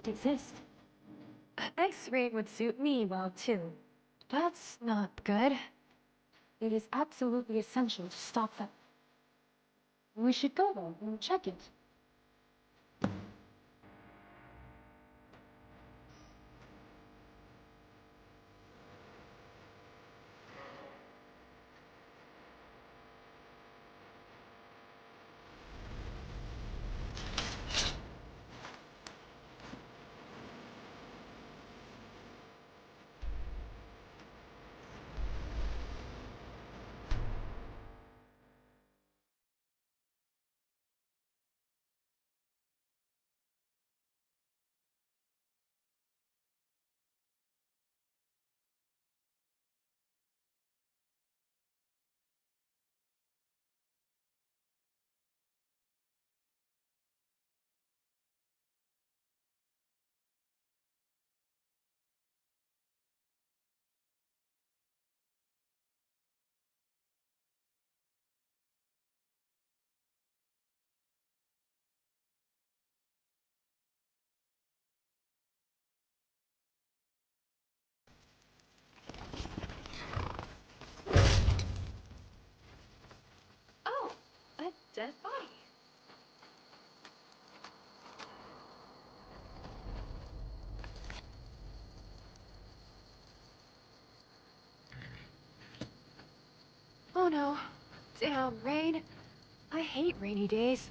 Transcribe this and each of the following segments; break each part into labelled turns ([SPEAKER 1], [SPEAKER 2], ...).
[SPEAKER 1] doesn't exist. X-ray would suit me well too. That's not good. It is absolutely essential to stop them. We should go though and check it. Oh, a dead body. Oh no. Damn, rain. I hate rainy days.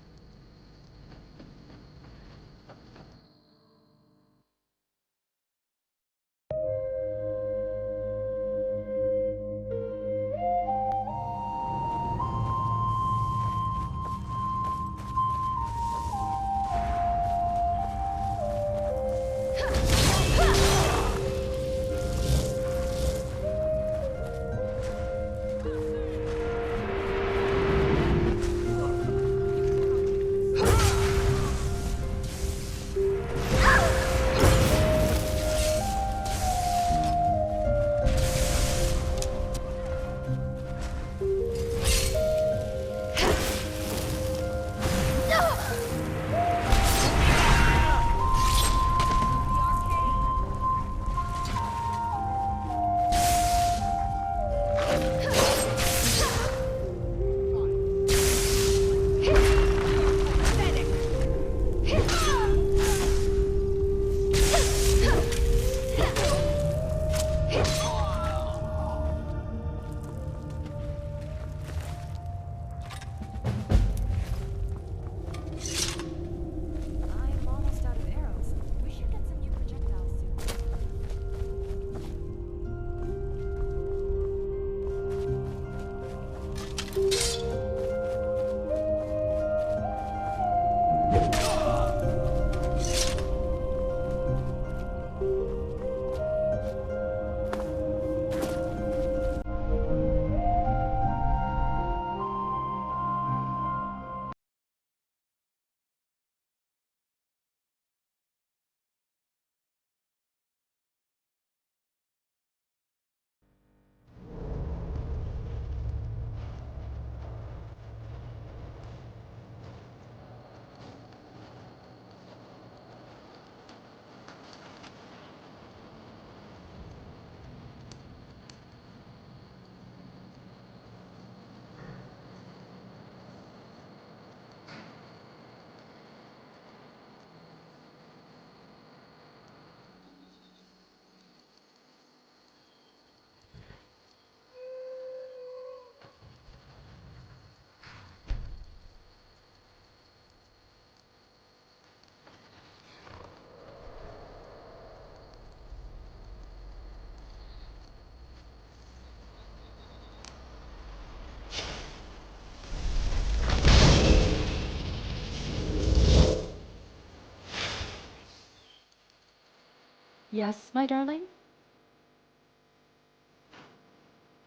[SPEAKER 1] Yes, my darling?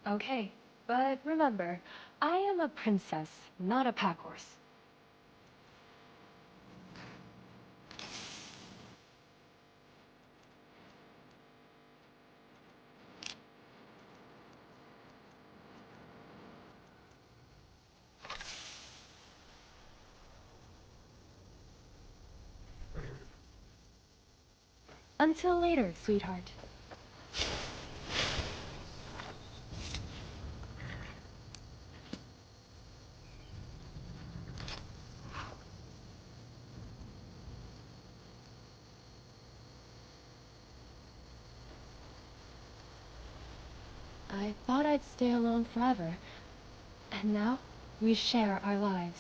[SPEAKER 1] Okay, but remember, I am a princess, not a pack horse. Until later, sweetheart. I thought I'd stay alone forever, and now we share our lives.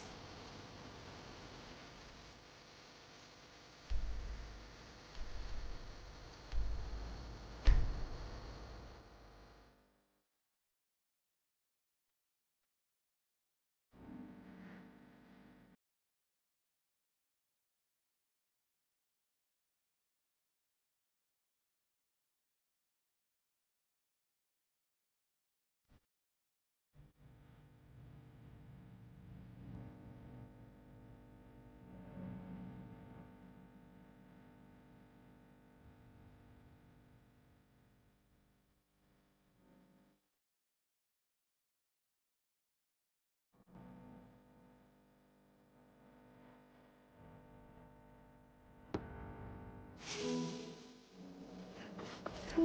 [SPEAKER 1] I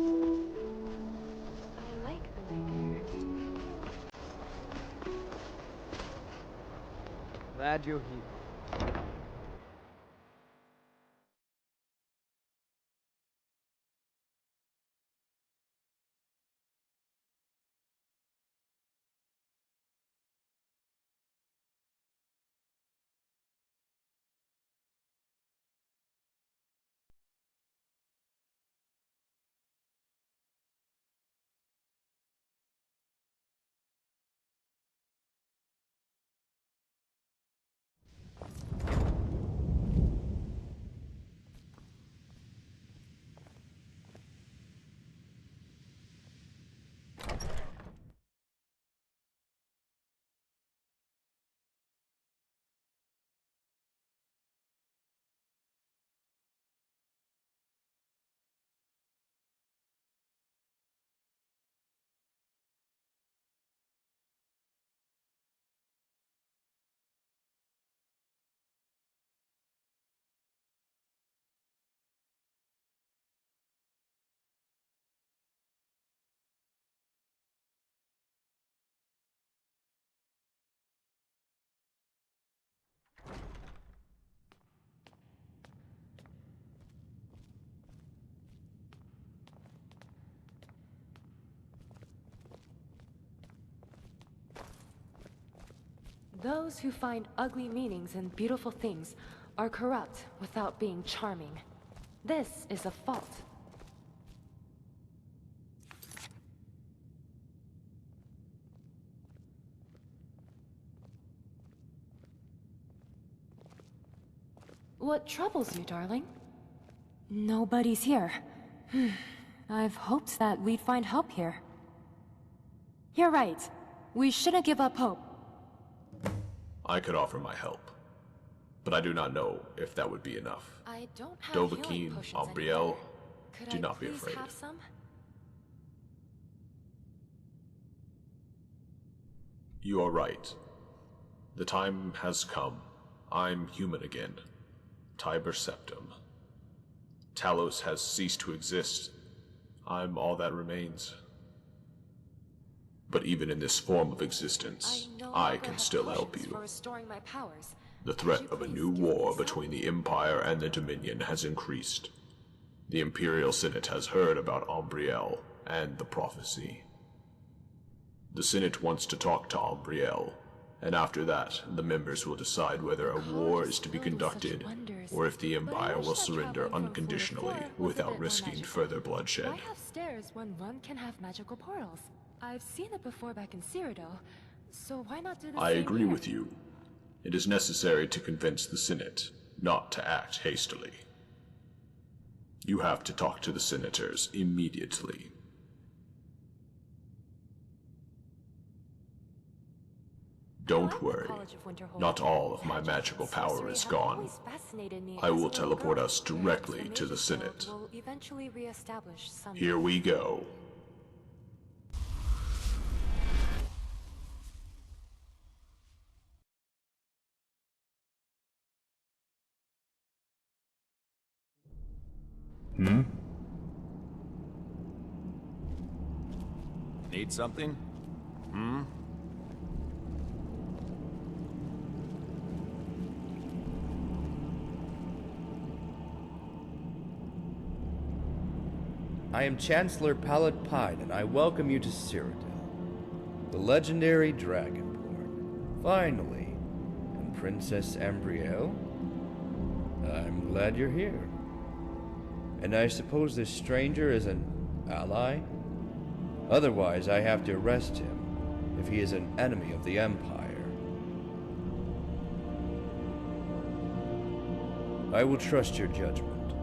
[SPEAKER 1] like the night air.
[SPEAKER 2] Glad you're here.
[SPEAKER 1] Those who find ugly meanings in beautiful things are corrupt without being charming. This is a fault. What troubles you, darling? Nobody's here. I've hoped that we'd find help here. You're right. We shouldn't give up hope.
[SPEAKER 3] I could offer my help, but I do not know if that would be enough.
[SPEAKER 1] I don't have
[SPEAKER 3] Dovahkiin,
[SPEAKER 1] healing potions
[SPEAKER 3] Ambriel,
[SPEAKER 1] anymore. Could
[SPEAKER 3] do
[SPEAKER 1] I
[SPEAKER 3] not be
[SPEAKER 1] please
[SPEAKER 3] afraid.
[SPEAKER 1] have some?
[SPEAKER 3] You are right. The time has come. I'm human again. Tiber Septum. Talos has ceased to exist. I'm all that remains. But even in this form of existence, I can still help you.
[SPEAKER 1] For restoring my powers.
[SPEAKER 3] The threat of a new war between the Empire and the Dominion has increased. The Imperial Senate has heard about Ambriel and the prophecy. The Senate wants to talk to Ambriel, and after that, the members will decide whether a war is to be conducted, or if the Empire will surrender unconditionally without risking further bloodshed.
[SPEAKER 1] Why have stairs when one can have magical portals? I've seen it before back in Cyrodiil, so why not do the
[SPEAKER 3] I
[SPEAKER 1] same
[SPEAKER 3] agree
[SPEAKER 1] here?
[SPEAKER 3] with you. It is necessary to convince the Senate not to act hastily. You have to talk to the senators immediately. Don't worry. Not all of my magical power is gone. I will teleport us directly to the Senate. Here we go.
[SPEAKER 4] Need something? Hmm?
[SPEAKER 5] I am Chancellor Pine, and I welcome you to Cyrodiil, the legendary Dragonborn. Finally. And Princess Ambriel? I'm glad you're here. And I suppose this stranger is an ally? Otherwise, I have to arrest him, if he is an enemy of the Empire. I will trust your judgment.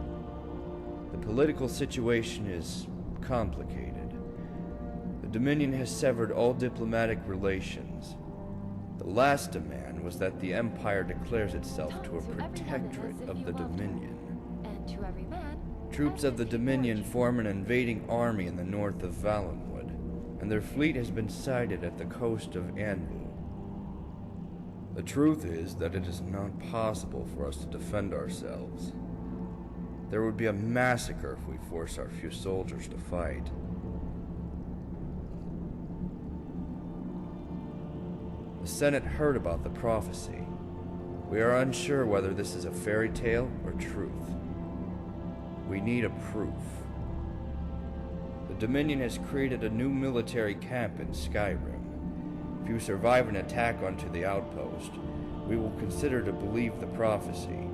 [SPEAKER 5] The political situation is complicated. The Dominion has severed all diplomatic relations. The last demand was that the Empire declares itself to a protectorate of the Dominion.
[SPEAKER 1] And to every man,
[SPEAKER 5] Troops of the Dominion form an invading army in the north of Valenwood, and their fleet has been sighted at the coast of Anvil. The truth is that it is not possible for us to defend ourselves. There would be a massacre if we force our few soldiers to fight. The Senate heard about the prophecy. We are unsure whether this is a fairy tale or truth. We need a proof. The Dominion has created a new military camp in Skyrim. If you survive an attack onto the outpost, we will consider to believe the prophecy.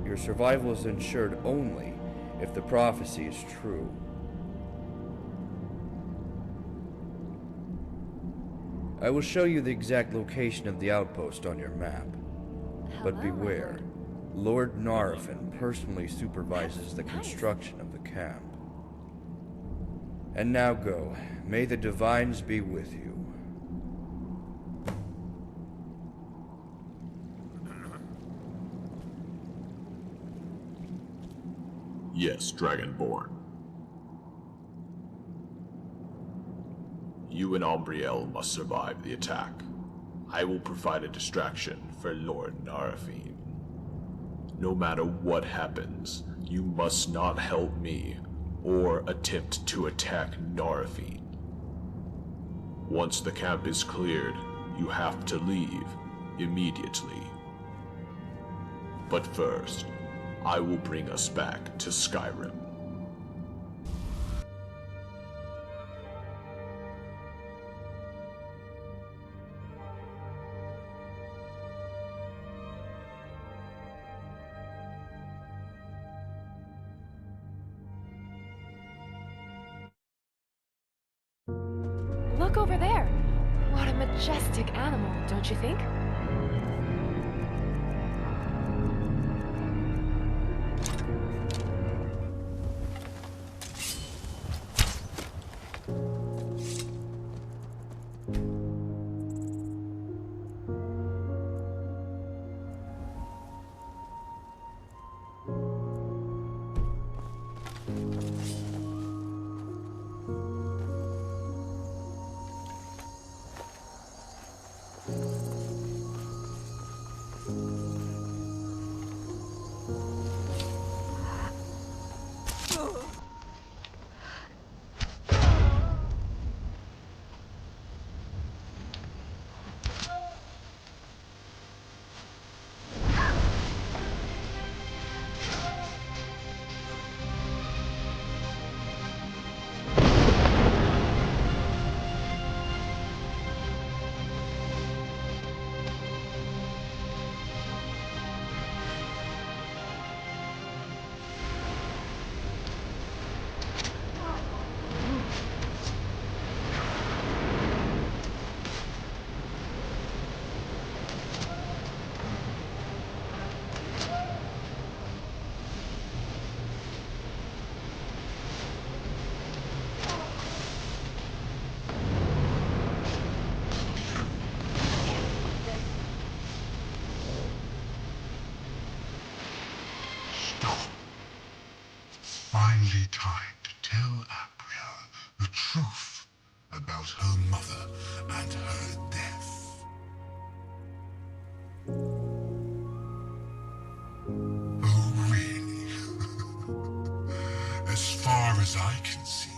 [SPEAKER 5] Your survival is ensured only if the prophecy is true. I will show you the exact location of the outpost on your map. But beware, Lord Narafin personally supervises the construction of the camp. And now go. May the Divines be with you.
[SPEAKER 3] Yes, Dragonborn. You and Ambriel must survive the attack. I will provide a distraction for Lord Narafin. No matter what happens, you must not help me or attempt to attack Narafin. Once the camp is cleared, you have to leave immediately. But first, I will bring us back to Skyrim.
[SPEAKER 1] look over there. What a majestic animal, don't you think?
[SPEAKER 6] Finally time to tell Ambriel the truth about her mother and her death. Oh, really? As far as I can see,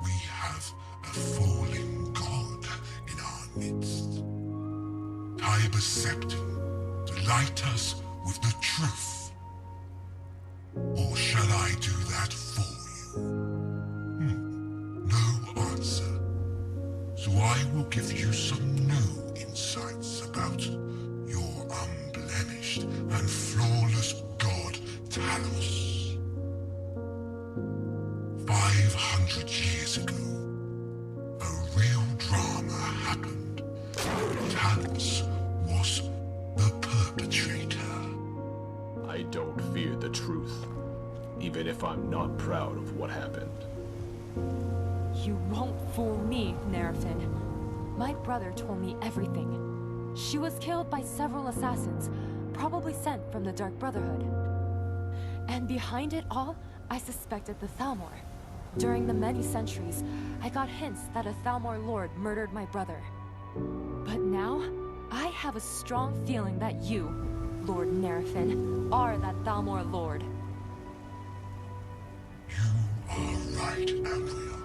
[SPEAKER 6] we have a fallen god in our midst. Tiber Septim, delight us with the truth. Or shall I do that for you? No answer. So I will give you some new insights about your unblemished and flawless god Talos. 500 years ago, a real drama happened. Talos was the perpetrator.
[SPEAKER 3] I don't fear the truth, even if I'm not proud of what happened.
[SPEAKER 7] You won't fool me, Nerfin. My brother told me everything. She was killed by several assassins, probably sent from the Dark Brotherhood. And behind it all, I suspected the Thalmor. During the many centuries, I got hints that a Thalmor lord murdered my brother. But now, I have a strong feeling that you, Lord Nerfin, are that Thalmor lord.
[SPEAKER 6] You are right, Ambriel.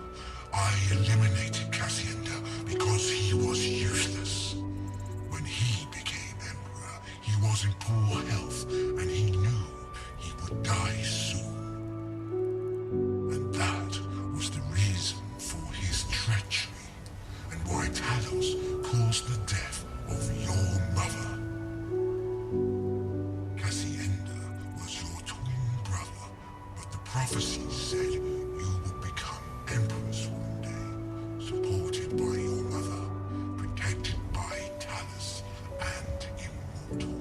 [SPEAKER 6] I eliminated Cassiander because he was useless. When he became Emperor, he was in poor health, and he knew he would die soon. And that was the reason for his treachery, and why Talos caused the death of your mother. Cassiander was your twin brother, but the prophecy said you would become emperors one day, supported by your mother, protected by Talos, and immortal.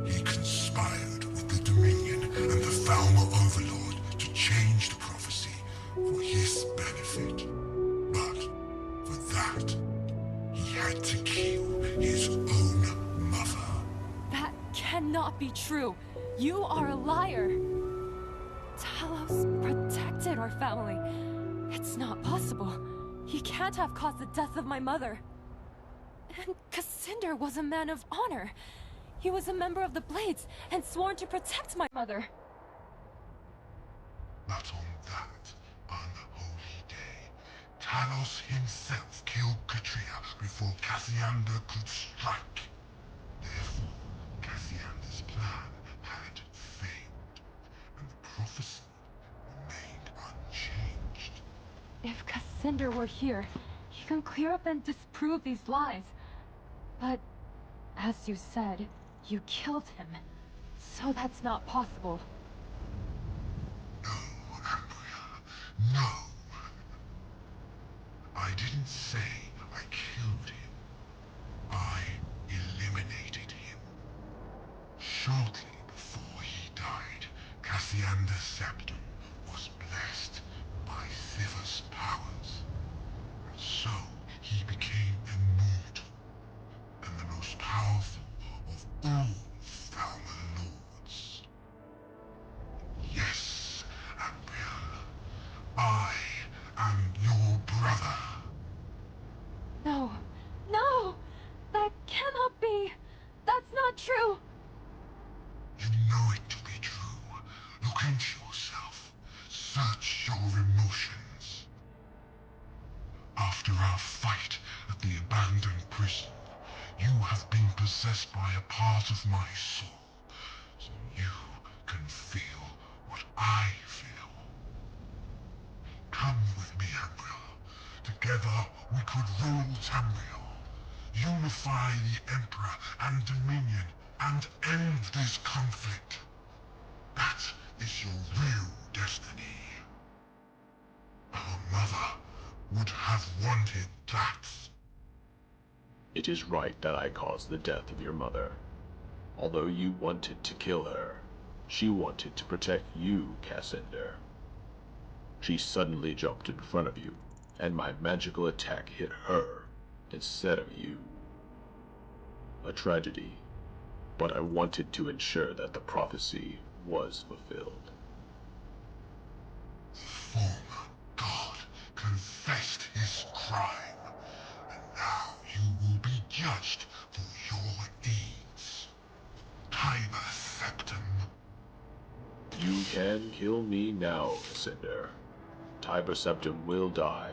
[SPEAKER 6] He conspired with the Dominion and the Thalmor Overlord to change the prophecy for his benefit. But for that, he had to kill his own mother.
[SPEAKER 7] That cannot be true. You are a liar. Talos protected our family. It's not possible. He can't have caused the death of my mother. And Cassinder was a man of honor. He was a member of the Blades and sworn to protect my mother.
[SPEAKER 6] But on that unholy day, Talos himself killed Katariah before Cassiander could strike. Therefore, Cassiander's plan had failed, and the prophecy remained unchanged.
[SPEAKER 7] If Cassinder were here, he can clear up and disprove these lies. But, as you said, you killed him. So that's not possible.
[SPEAKER 6] No, Ambriel, no. I didn't say I killed him. I eliminated him. Shortly before he died, Cassiander's septum was blessed by Sivas' powers. And so he became immortal, and the most powerful of all Thalmor lords. Yes, Ambriel, I am your brother.
[SPEAKER 7] No, no! That cannot be! That's not true!
[SPEAKER 6] You know it to be true. Look into yourself. Search your emotions. After our fight at the abandoned prison, you have been possessed by a part of my soul, so you can feel what I feel. Come with me, Ambriel. Together we could rule Tamriel, unify the Emperor and Dominion, and end this conflict. That is your real destiny. Our mother would have wanted that.
[SPEAKER 3] It is right that I caused the death of your mother. Although you wanted to kill her, she wanted to protect you, Cassinder. She suddenly jumped in front of you, and my magical attack hit her instead of you. A tragedy, but I wanted to ensure that the prophecy was fulfilled.
[SPEAKER 6] The former god confessed his crime, and now you will be judged for your deeds. Tiber Septim.
[SPEAKER 3] You can kill me now, Cassinder. Tiber Septim will die,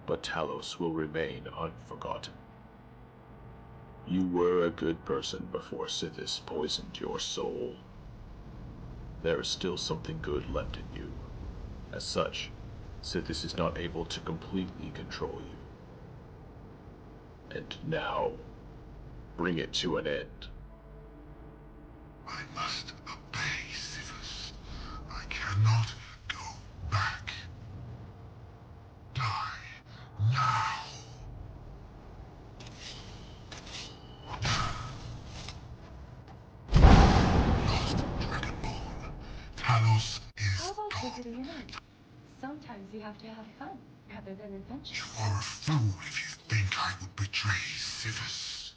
[SPEAKER 3] but Talos will remain unforgotten. You were a good person before Sithis poisoned your soul. There is still something good left in you. As such, Sithis is not able to completely control you. And now, bring it to an end.
[SPEAKER 6] I must obey Sithis. I cannot go back. Die now. Lost Dragonborn. Talos is
[SPEAKER 1] How about
[SPEAKER 6] gone.
[SPEAKER 1] visiting an end? Sometimes you have to have fun rather than adventure.
[SPEAKER 6] You are a fool if you think I would betray Sithis.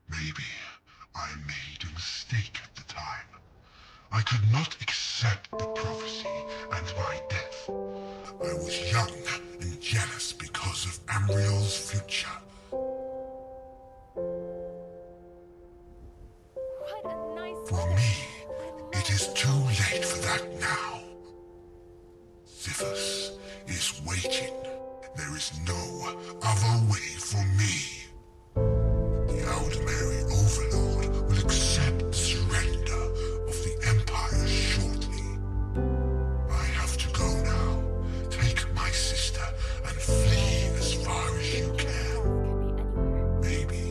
[SPEAKER 6] Maybe I made a mistake at the time. I could not accept the prophecy and my death. I was young and jealous because of Ambriel's future.
[SPEAKER 7] What a nice
[SPEAKER 6] For me, it is too late for that now. Sithis is waiting. There is no other way for me. The Archenemy Overlord will accept the surrender of the Empire shortly. I have to go now. Take my sister and flee as far as you can.
[SPEAKER 7] Can be anywhere.
[SPEAKER 6] Maybe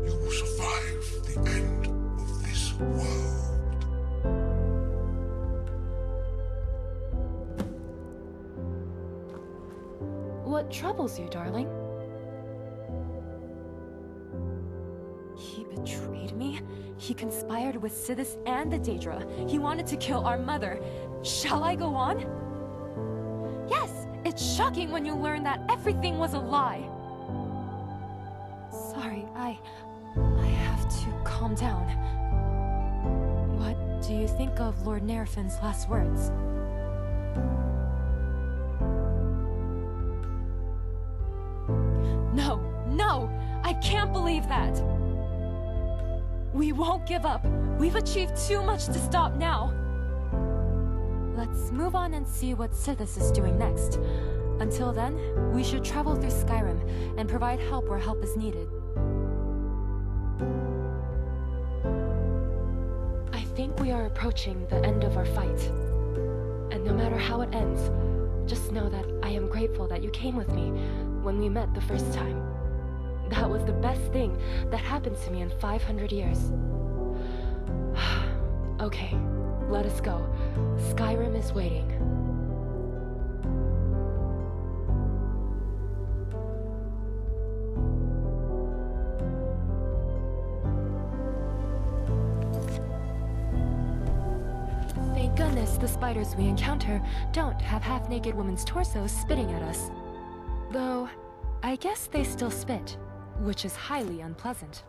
[SPEAKER 6] you will survive the end of this world.
[SPEAKER 7] What troubles you, darling? He betrayed me? He conspired with Sithis and the Daedra. He wanted to kill our mother. Shall I go on? Yes, it's shocking when you learn that everything was a lie. Sorry, I have to calm down. What do you think of Lord Nerfin's last words? No! I can't believe that! We won't give up. We've achieved too much to stop now. Let's move on and see what Sithis is doing next. Until then, we should travel through Skyrim and provide help where help is needed. I think we are approaching the end of our fight. And no matter how it ends, just know that I am grateful that you came with me when we met the first time. That was the best thing that happened to me in 500 years. Okay, let us go. Skyrim is waiting. Thank goodness the spiders we encounter don't have half-naked women's torsos spitting at us. Though, I guess they still spit, which is highly unpleasant.